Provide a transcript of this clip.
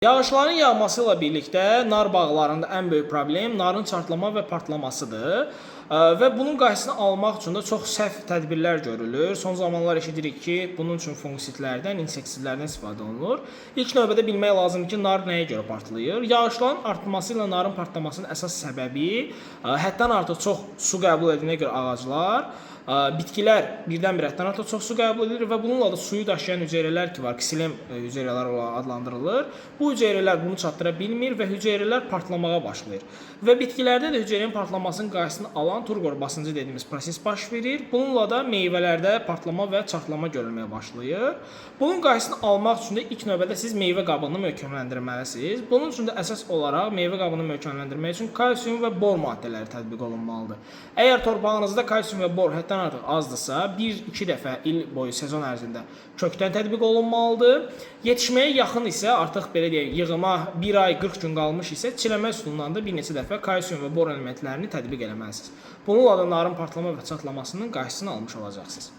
Yağışların yağması ilə birlikdə nar bağlarında ən böyük problem narın çartlama və partlamasıdır. Və bunun qarşısını almaq üçün də çox səhv tədbirlər görülür. Son zamanlar eşidirik ki, bunun üçün fungisitlərdən, insektisitlərdən istifadə olunur. İlk növbədə bilmək lazımdır ki, nar nəyə görə partlayır? Yağışların artması ilə narın partlamasının əsas səbəbi həddən artıq çox su qəbul edilənə görə ağaclar, bitkilər birdən-birə həddən artıq çox su qəbul edir və bununla da suyu daşıyan hüceyrələr ki var, ksilem hüceyrələr olaraq adlandırılır. Bu hüceyrələr bunu çatdıra bilmir və hüceyrələr partlamağa başlayır. Və bitkilərdə də hüceyranın partlamasının qarşısını alan turqor basıncı dediyimiz proses baş verir. Bununla da meyvələrdə partlama və çatlama görülməyə başlayır. Bunun qarşısını almaq üçün də ilk növbədə siz meyvə qabını möhkəmləndirməlisiniz. Bunun üçün də əsas olaraq meyvə qabını möhkəmləndirmək üçün kalsium və bor maddələri tətbiq olunmalıdır. Əgər torpağınızda kalsium və bor həddən artıq azdırsa, 1-2 dəfə il boyu sezon ərzində kökdən tətbiq olunmalıdır. Yetişməyə yaxın isə artıq belə deyək, yığıma 1 ay 40 gün qalmış isə çiləmə üsulundan da bir neçə dəfə kalsium və bor elementlərini tətbiq etməlisiniz. Bununla da narın partlama və çatlamasının qarşısını almış olacaqsınız.